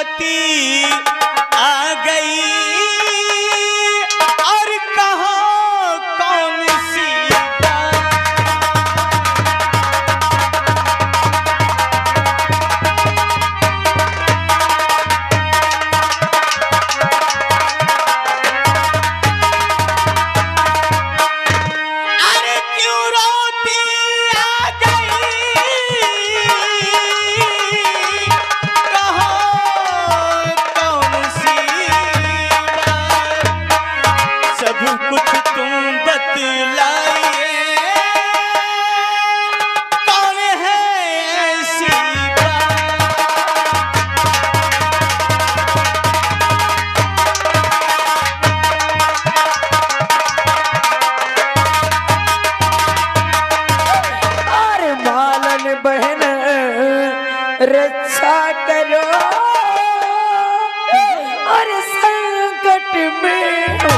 राती आ गई और कहा कौन सी रक्षा करो और संकट में हो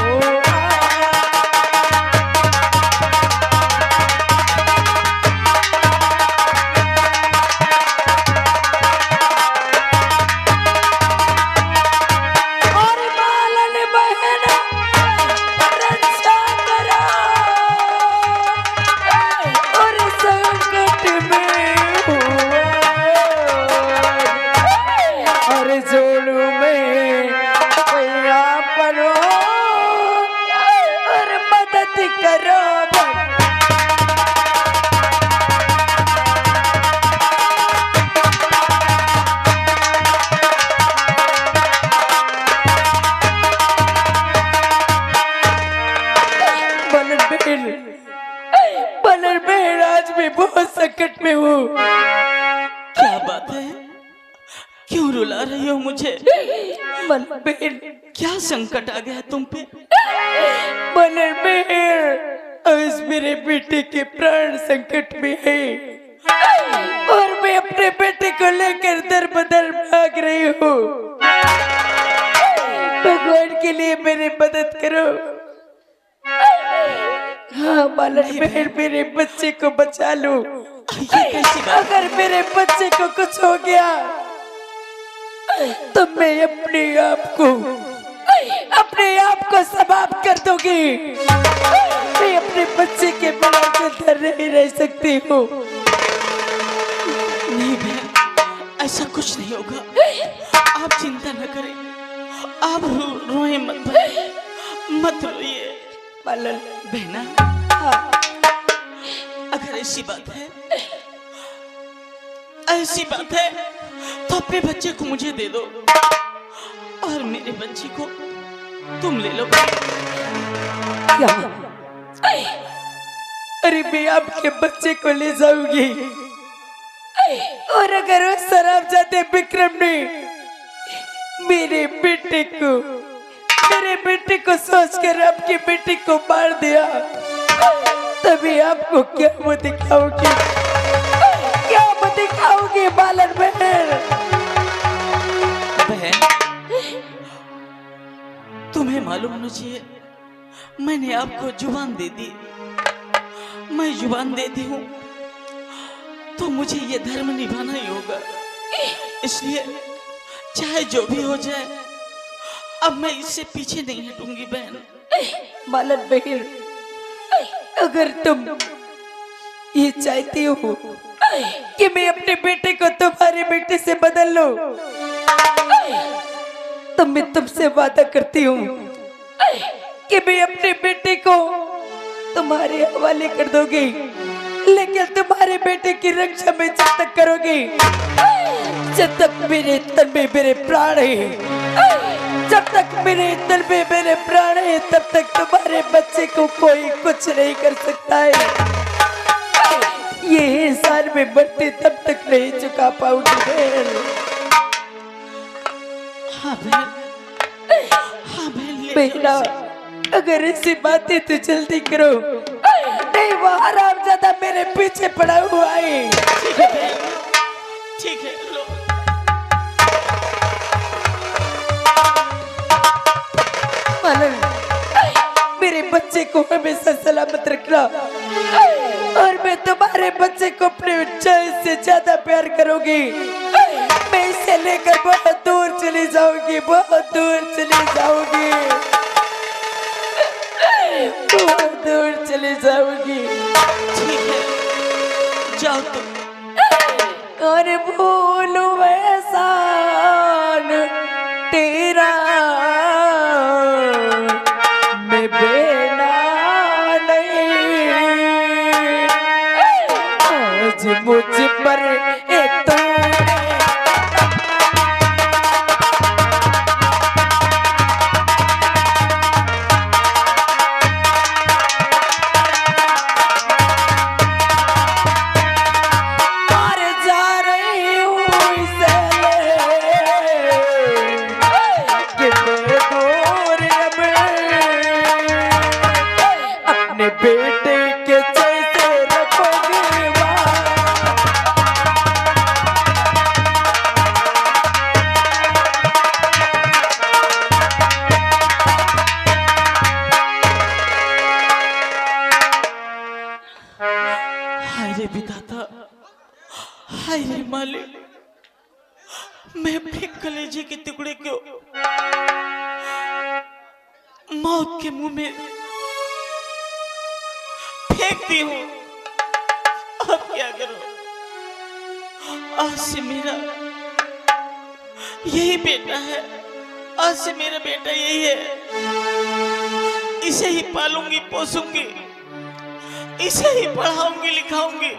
और बालन बहन रक्षा करो और संकट में हो जोड़ू में पैया पड़ो और मदद करो बलर बेल आज भी बहुत संकट में हूँ। क्या बात है, क्यों रुला रही हो मुझे? बलबीर क्या संकट आ गया तुम पे? बलबीर आज मेरे बेटे के प्राण संकट में है और मैं अपने बेटे को लेकर दर बदर भाग रही हूँ। भगवान के लिए मेरी मदद करो। हाँ बलबीर मेरे बच्चे को बचा लो। अगर मेरे बच्चे को कुछ हो गया तो मैं अपने आप को समाप्त कर दूंगी। मैं अपने बच्चे के बिना जिंदा नहीं रह सकती हूँ। नहीं बहन, ऐसा कुछ नहीं होगा, आप चिंता न करें, आप रोए मत रोइए। पालन बहना, अगर ऐसी बात है तो अपने बच्चे को मुझे दे दो और मेरे बच्चे को तुम ले लो। क्या? अरे मैं आपके बच्चे को ले जाऊंगी और अगर उस शराबजादे विक्रम ने मेरे बेटे को सोचकर आपके बेटे को मार दिया तभी आपको क्या वो दिखाओगी? क्या वो दिखाओगी बालन बहन? तुम्हें मालूम नहीं चाहिए, मैंने आपको जुबान दे दी। मैं जुबान देती हूँ तो मुझे ये धर्म निभाना ही होगा, इसलिए चाहे जो भी हो जाए अब मैं इससे पीछे नहीं हटूंगी। बहन बालन बहन, अगर तुम ये चाहती हो कि मैं अपने बेटे को तुम्हारे बेटे से बदल लूं तो मैं तुमसे वादा करती हूँ कि मैं अपने बेटे को तुम्हारे हवाले कर दूंगी, लेकिन तुम्हारे बेटे की रक्षा में जब तक करोगी जब तक मेरे तन में मेरे प्राण है, जब तक मेरे तन में मेरे प्राण है तब तक तुम्हारे बच्चे को कोई कुछ नहीं कर सकता है। ये एहसान में मरते तब तक नहीं चुका पाऊंगी बहन। हाँ बहन, बेटा अगर ऐसी बातें तो जल्दी करो, नहीं वो हरामजादा मेरे पीछे पड़ा हुआ है। ठीक है लो। मेरे बच्चे को हमेशा सलामत रखना और मैं तुम्हारे बच्चे को अपने चाहे से ज्यादा प्यार करूंगी। मैं इसे मुझे लेकर बहुत दूर चली जाओगी, बहुत दूर चली जाओगी, बहुत दूर चली जाओगी। ठीक है, जाओ तुम। और भूलू एहसान तेरा मैं बेना नहीं, आज मुझ पर बेटे के जैसे रखोगे हाय रे विधाता, हाय रे मालिक, मैं अपने कलेजे के टुकड़े को मौत के मुंह में फेंकती हूँ। अब क्या करूं? आज से मेरा यही बेटा है, आज से मेरा बेटा यही है। इसे ही पालूंगी, पोसूंगी, इसे ही पढ़ाऊंगी, लिखाऊंगी।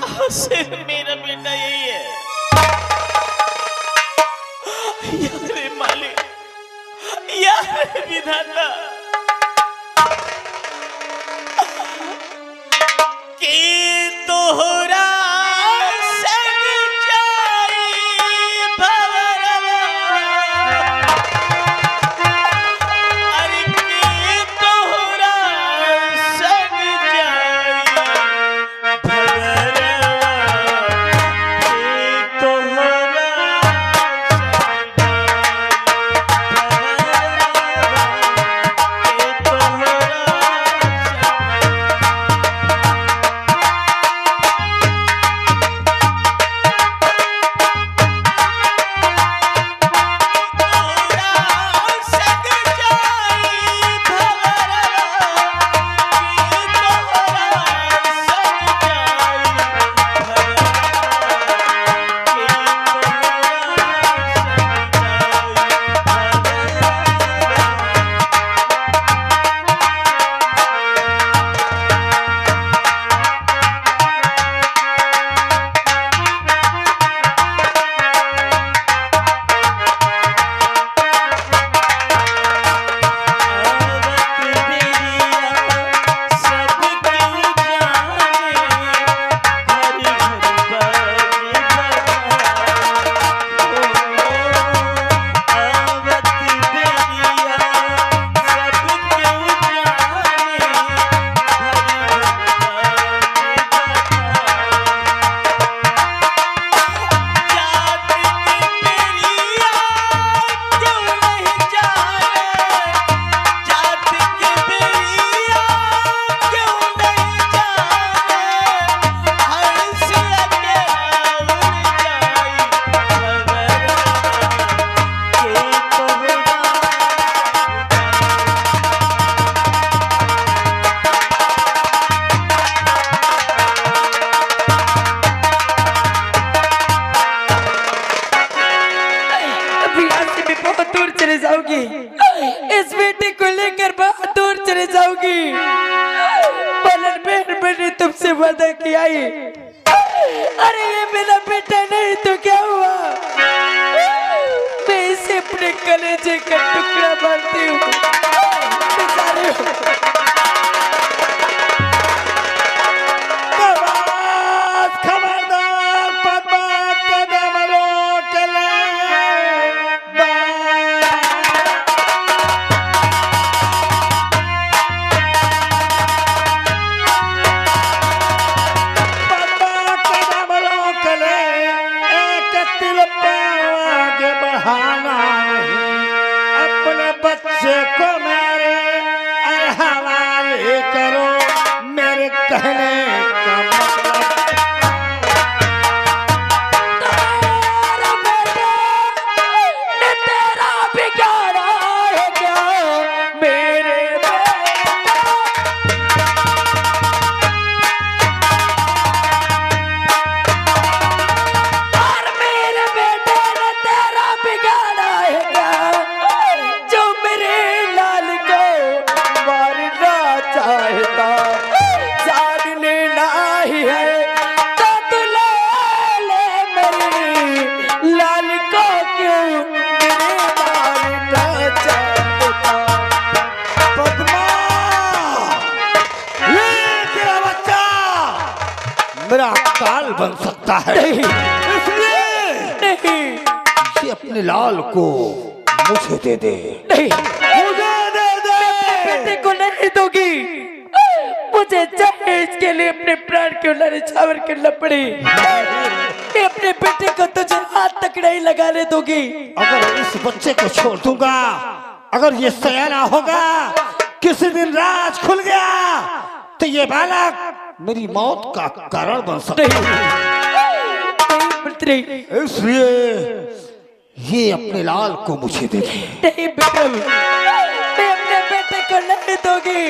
आज से मेरा बेटा यही है। यार रे मालिक, यार विधाता, कि तोहरा संग जाई भवरवा, अरे कि तोहरा संग जाई भवरवा, कि तोहरा संग जाई भवरवा, इस बेटे को लेकर बहुत दूर चले जाओगी। पलन बहन मैंने तुमसे वादा किया है। अरे ये मेरा बेटा नहीं तो क्या हुआ? मैं इसे अपने कलेजे का टुकड़ा मानती हूँ। अपने बच्चे को मेरे हवाले करो, मेरे कहने का मतलब काल बन सकता है। इसलिए नहीं ये अपने लाल को मुझे दे दे। नहीं, मुझे दे दे। बेटे को नहीं दोगी। मुझे चाहे इसके लिए अपने प्राण क्यों न न्यौछावर करना पड़े, मैं अपने बेटे को तुझे हाथ तक नहीं लगाने दूंगी। अगर इस बच्चे को छोड़ दूंगा, अगर ये सयाना होगा, किसी दिन राज खुल गया तो ये बालक मेरी मौत का कारण बन सकता नहीं, है। इसलिए ये अपने लाल को मुझे दे दे। नहीं विक्रम, मैं अपने बेटे को नहीं दूंगी।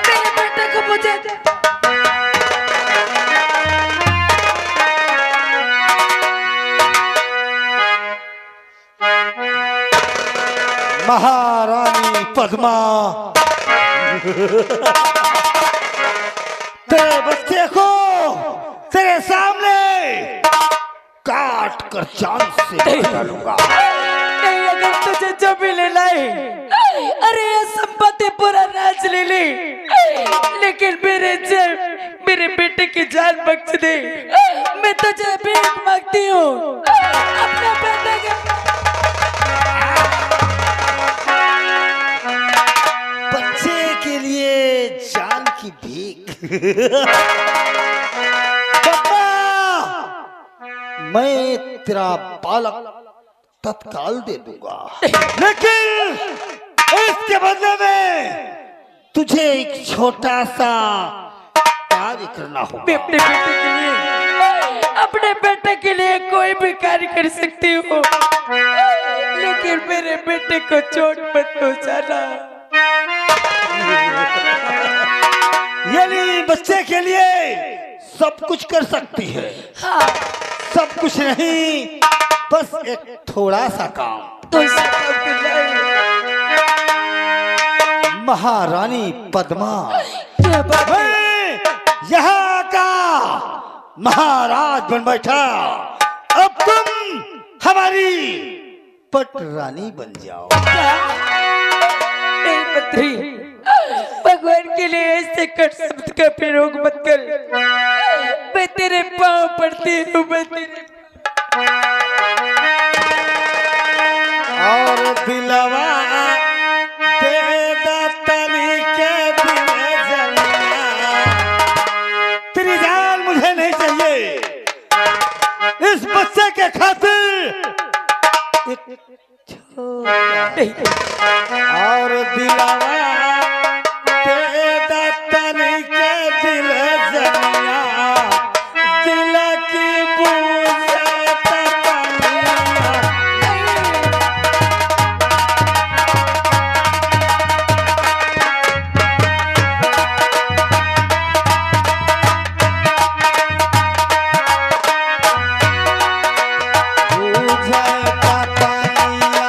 मेरे बेटे को मुझे महारानी पद्मा, तेरे बच्चे को तेरे सामने काट कर जान से मार डालूंगा। नहीं, अगर तुझे जो भी ले लाए, अरे ये संपत्ति पूरा राज ले ले, लेकिन मेरे बेटे की जान बख्श दे। मैं तुझे भीख मांगती हूँ अपने बेटे के। बच्चे के लिए जान की भीख। पापा, मैं तेरा बालक तत्काल दे दूंगा, लेकिन इसके बदले में तुझे एक छोटा सा कार्य करना मैं होगा। अपने बेटे के लिए कोई भी कार्य कर सकती हूँ, लेकिन मेरे बेटे को चोट मत पहुंचाना। यानी बच्चे के लिए सब कुछ कर सकती है। हाँ, सब कुछ नहीं, बस एक थोड़ा सा काम। तो इसे काम करना महारानी पद्मा, क्या बात है? मैं यहाँ का महाराज बन बैठा, अब तुम हमारी पटरानी बन जाओ। नहीं मंत्री, भगवान के लिए ऐसे कट शब्द का प्रयोग मत कर। मैं तेरे पाँव पड़ती हूँ, मैं तेरे और दिलवा दे दतनी के दिल जलना। तेरी जान मुझे नहीं चाहिए, इस बच्चे के खातिर एक छोटा और दिलवा दे दतनी के दिल जलना। दिल की बूझे ततनिया। बूझे ततनिया,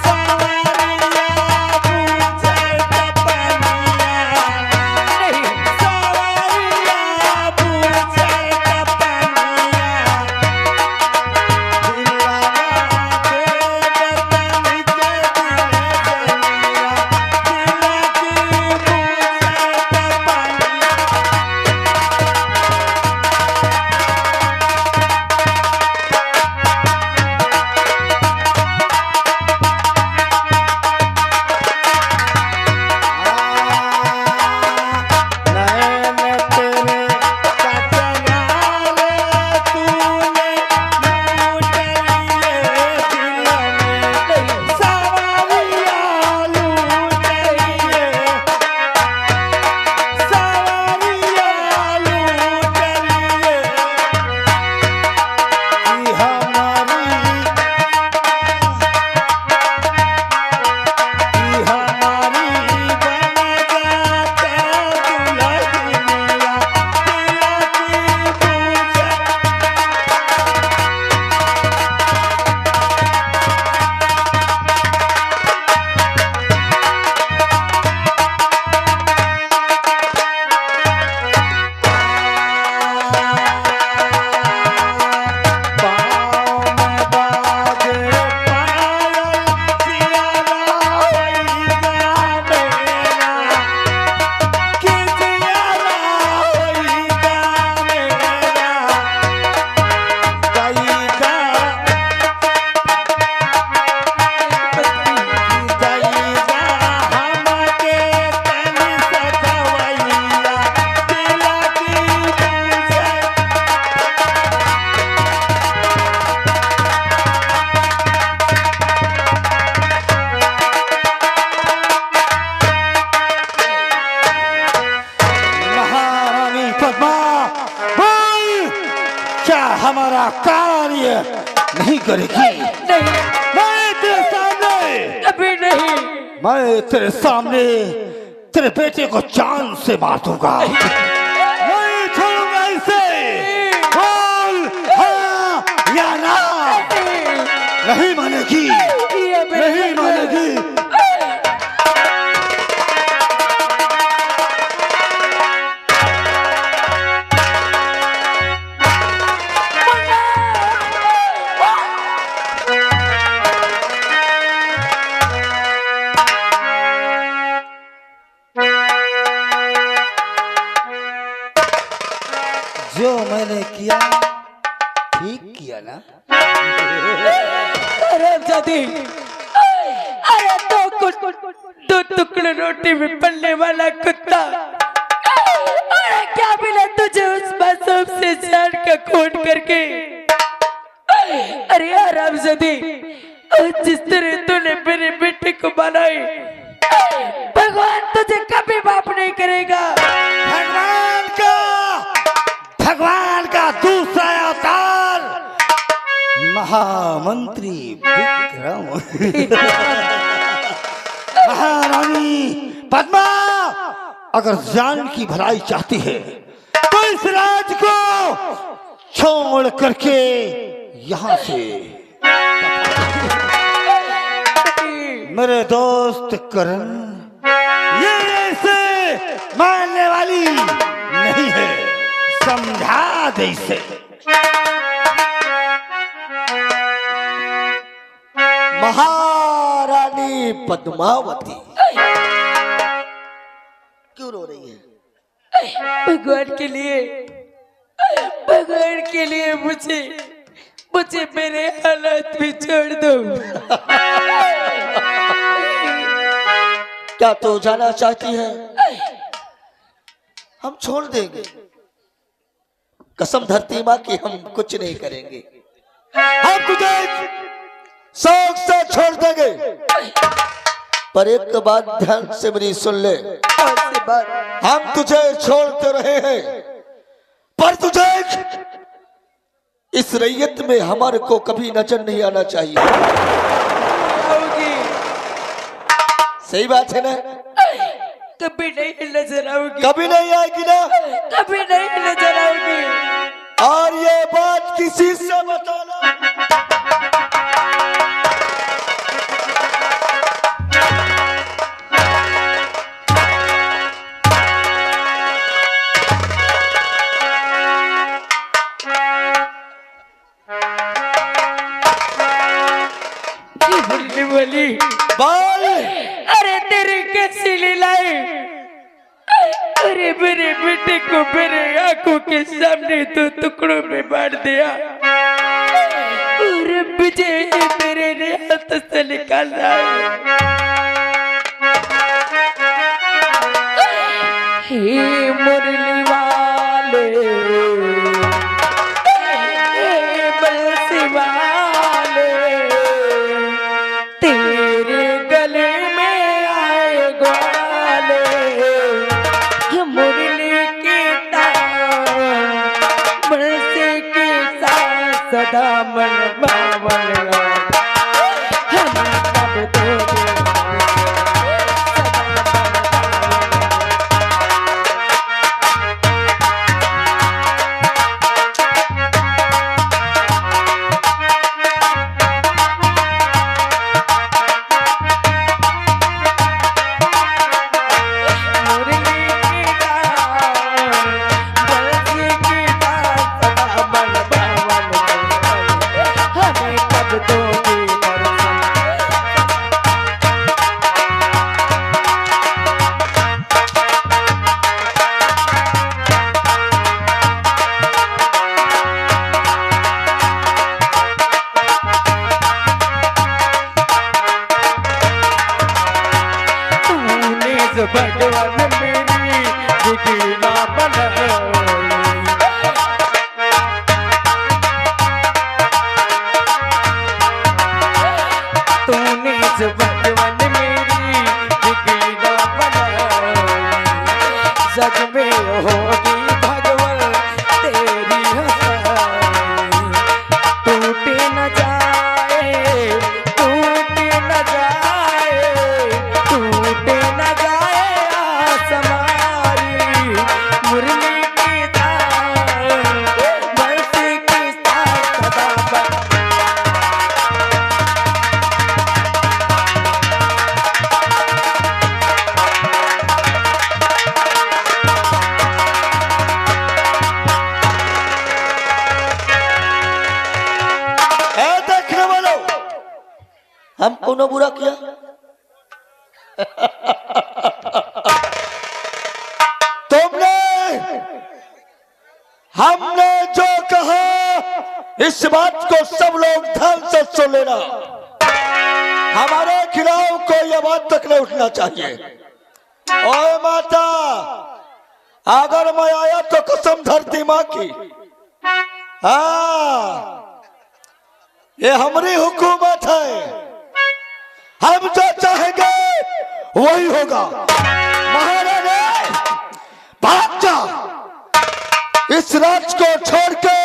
सवरिया करेगी। नहीं, मैं तेरे सामने, कभी नहीं। मैं तेरे सामने तेरे बेटे को जान से मार दूंगा। नहीं छोड़ूंगा इसे। बोल हाँ या ना। नहीं मानेगी, नहीं मानेगी। जो मैंने किया ठीक किया ना। हरामजादी, अरे दो टुकड़े रोटी में पलने वाला कुत्ता, अरे क्या मिला तुझे उस मासूम से जान का खून करके। अरे हरामजादी, जिस तरह तूने मेरे बेटे को बनाई, भगवान तुझे कभी माफ नहीं करेगा। भगवान का दूसरा अवतार महामंत्री विक्रम। महारानी पद्मा अगर जान की भलाई चाहती है तो इस राज को छोड़ करके यहाँ से मेरे दोस्त करण, ये ऐसे मानने वाली नहीं है। समझा दे इसे। महारानी पद्मावती क्यों रो रही है? भगवान के लिए मुझे मेरे हालात में छोड़ दो। क्या तो जाना चाहती है? हम छोड़ देंगे, कसम धरती माँ की हम कुछ नहीं करेंगे। हम तुझे शौक से छोड़ देंगे, पर एक बात ध्यान से मेरी सुन ले। हम तुझे छोड़ते रहे हैं, पर तुझे इस रैयत में हमारे को कभी नजर नहीं आना चाहिए। सही बात है ना? कभी नहीं नजर आओगी, कभी नहीं आएगी ना? कभी नहीं नजर आओगी। और ये बात किसी से बताना। बोली बोल। अरे तेरी कैसी लीलाएं, अरे मेरे बेटे को मेरे आंखों के सामने दो टुकड़ों में बांट दिया और मुझे मेरे हाथ से निकाल रहा है। हे मुरली वाले, हे बंसी वाले, तेरे गले में आए ग्वाले, मुरली के तार बंसी के साथ सदा मन बावन। हम कब तो भगवान मेरी जिगीना तूने जो भगवान मेरी जिगीना जग में होगी भगवान तेरी हंसाई, टूटे न जा हम कोनो बुरा किया? तुमने हमने जो कहा इस बात को सब लोग ध्यान से सुन लेना। हमारे खिलाफ कोई आवाज तक नहीं उठना चाहिए। ओए माता, अगर मैं आया तो कसम धरती माँ की, हाँ ये हमारी हुकूमत है, हम जो चाहेंगे वही होगा। महारानी भाग जा, इस राज को छोड़ के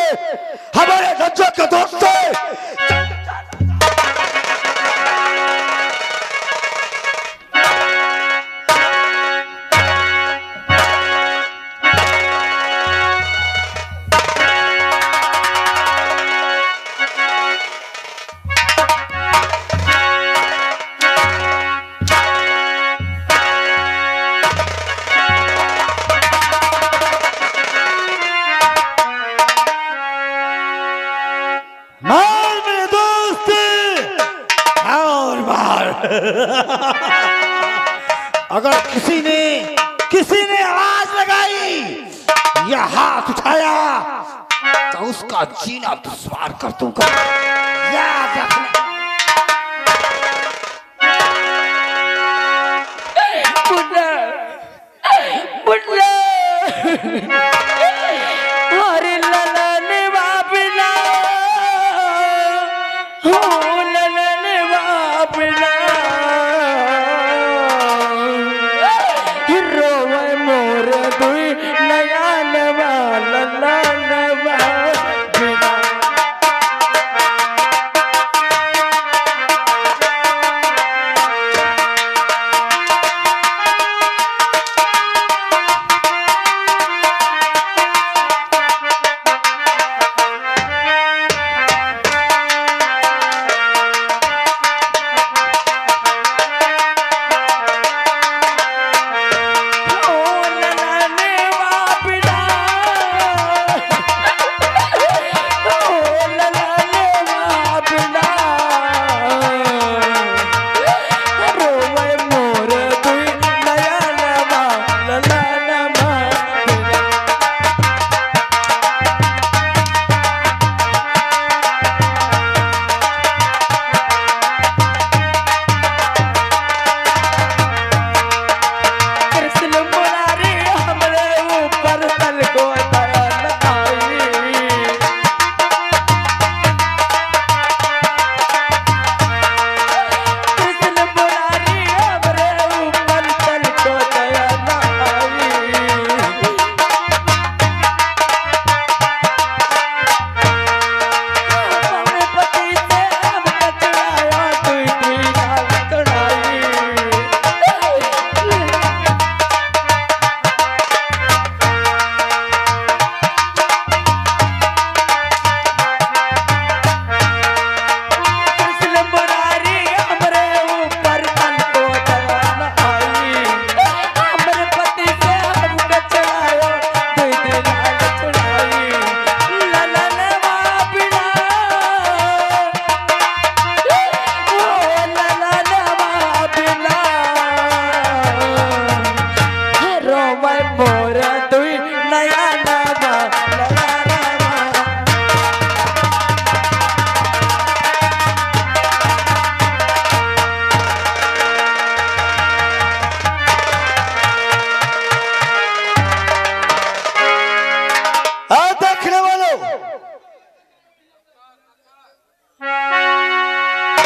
हमारे राज्य के दोस्त से अगर किसी ने आवाज लगाई या हाथ उठाया तो उसका जीना दुश्वार कर दूंगा, याद रखना। बुढ़ा बुढ़ा अरे ललन बाबला हो, ललन बाबला रोवे मोर दुई नया नवा ललन बाबला।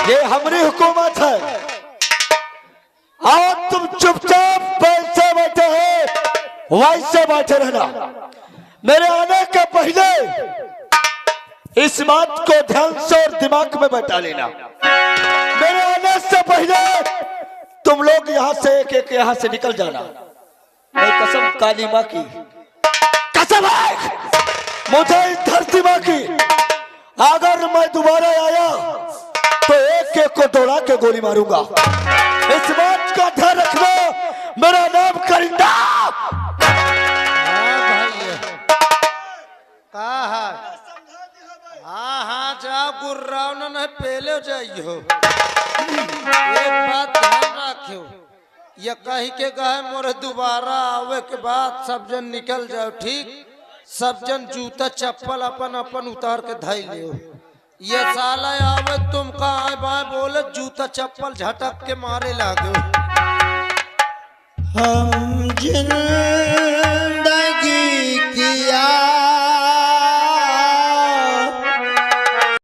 ये हमारी हुकूमत है और तुम चुपचाप वैसे बैठे हो वैसे बैठे रहना। मेरे आने के पहले इस बात को ध्यान से और दिमाग में बैठा लेना। मेरे आने से पहले तुम लोग यहाँ से एक एक यहाँ से निकल जाना। मैं कसम काली माँ की कसम है, मुझे इस धरती माँ की, अगर मैं दोबारा आया तो एक एक को दौड़ा के गोली मारूंगा। इस बात का ध्यान रखना। मेरा नाम करिंदा। हाँ हाँ जा गुर्राव न पहले जाइयो। रखे ये कही के गए मोरे दोबारा आवे के बाद सब जन निकल जाओ ठीक। सब जन जूता चप्पल अपन अपन उतार के धई लियो। ये साला आवे तुम कहाँ बाय बोले जूता चप्पल झटक के मारे लागो। हम जिन